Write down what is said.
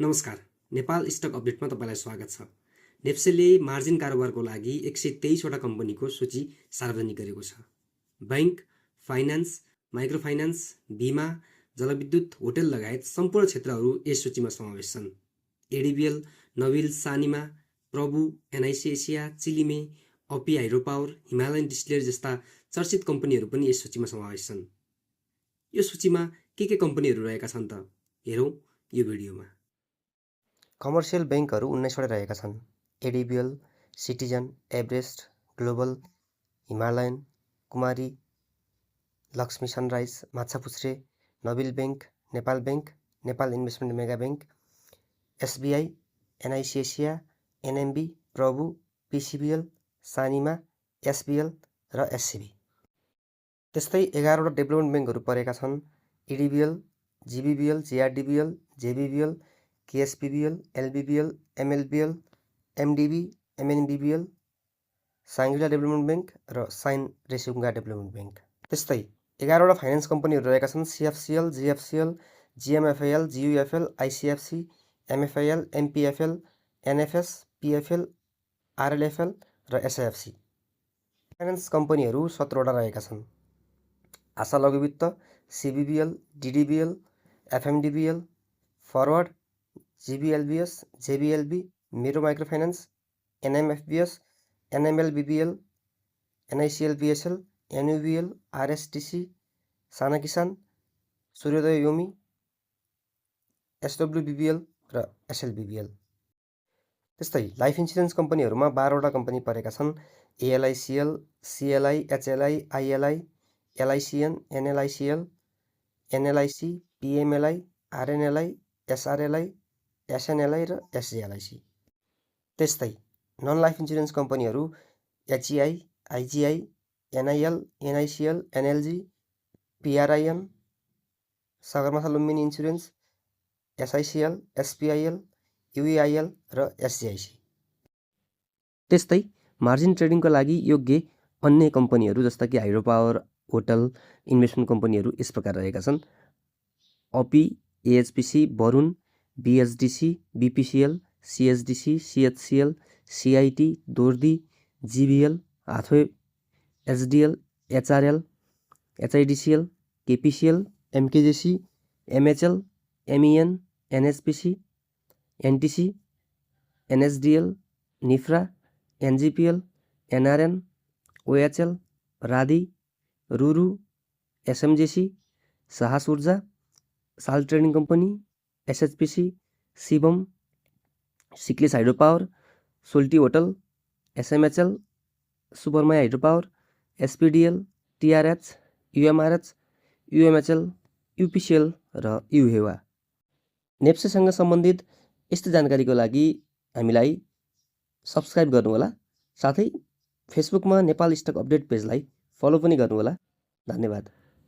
नमस्कार, नेपाल स्टक अपडेटमा तपाईँलाई स्वागत छ। नेप्सेले मार्जिन कारोबारको लागि 123वटा कम्पनीको सूची सार्वजनिक गरेको छ। बैंक, फाइनान्स, माइक्रोफाइनान्स, बिमा, जलविद्युत, होटल लगायत सम्पूर्ण क्षेत्रहरू यस सूचीमा समावेश छन्। एडिबिएल, नविल, सानिमा, प्रभु, एनआइसी एसिया, चिलिमे, अपी हाइड्रोपावर, हिमालयन डिस्टिलरी जस्ता चर्चित कम्पनीहरू पनि यस सूचीमा समावेश छन्। यो सूचीमा के कम्पनीहरू रहेका छन् त हेरौँ यो भिडियोमा। कमर्सियल बैंकहरू 19वटा रहेका छन्। ADBL, Citizen, Everest, Global, Himalayan, Kumari, Laxmi Sunrise, Machhapuchchhre, Nabil Bank, Nepal Bank, Nepal Investment Mega Bank, SBI, NIC Asia, NMB, Prabhu, PCBL, Sanima, एसबिएल र एससिबी। त्यस्तै 11वटा डेभलपमेन्ट ब्याङ्कहरू परेका छन्। इडिबिएल, जिबिबिएल, जिआरडिबिएल, जेबिबिएल, केएसबिबिएल, एलबिबिएल, एमएलबिएल, एमडिबी, एमएनबिबिएल, साङ्ग्रिला डेभलपमेन्ट ब्याङ्क र साइन रेसुङ्गा डेभलपमेन्ट ब्याङ्क। त्यस्तै 11वटा फाइनेन्स कम्पनीहरू रहेका छन्। सिएफसिएल, जिएफसिएल, जिएमएफएल, जियुएफएल, आइसिएफसी, एमएफआइएल, एमपिएफएल, एनएफएस, पिएफएल, आरएलएफएल र एसआइएफसी। फाइनेन्स कम्पनीहरू 17वटा रहेका छन्। आशा लघुवित्त, सिबिबिएल, डिडिबिएल, एफएमडिबिएल, फरवर्ड, जिबिएलबिएस, जेबिएलबी, मेरो माइक्रोफाइनान्स, एनएमएफबिएस, एनएमएलबिबिएल, एनआइसिएलबिएसएल, एनयुबिएल, आरएसटिसी, साना किसान, सूर्योदय योमी, एसडब्ल्युबिबिएल र एसएलबिबिएल। त्यस्तै लाइफ इन्सुरेन्स कम्पनीहरूमा 12वटा कम्पनी परेका छन्। एएलआइसिएल, सिएलआई, एचएलआई, आइएलआई, एलआइसिएन, एनएलआइसिएल, एनएलआइसी, पिएमएलआई, आरएनएलआई, एसआरएलआई, एसएनएलआई र एसजिएलआइसी। त्यस्तै नन लाइफ इन्सुरेन्स कम्पनीहरू एचइआई, आइजिआई, एनआइएल, एनआइसिएल, एनएलजी, पिआरआइएन, सगरमाथा लुम्बिनी इन्सुरेन्स, एसआइसिएल, एसपिआइएल, युइआइएल र एसजिआइसी। त्यस्तै मार्जिन ट्रेडिङको लागि योग्य अन्य कम्पनीहरू जस्ता कि हाइड्रोपावर, होटल, इन्भेस्टमेन्ट कम्पनीहरू यस प्रकार रहेका छन्। Api, AHPC, Varun, BHDC, BPCL, CHDC, CHCL, CIT, Dordi, GBL, हाथवे, HDL, HRL, HIDCL, KPCL, MKJC, MHL, MEN, NHPC, NTC, NSDL, NIFRA, NGPL, NRN, OHL, Radhi, Ruru, SMJC, Sahas Urja, साल trading company, SHPC, Shivam, Siklis hydropower, Soaltee hotel, SMHL, सुपरमाया hydropower, SPDL, TRH, UMRH, UMHL, UPCL र युहेवा। नेप्सेसँग सम्बन्धित यस्तो जानकारीको लागि हामीलाई सब्सक्राइब गर्नुहोला। साथै फेसबुकमा नेपाल स्टक अपडेट पेजलाई फलो पनि गर्नुहोला। धन्यवाद।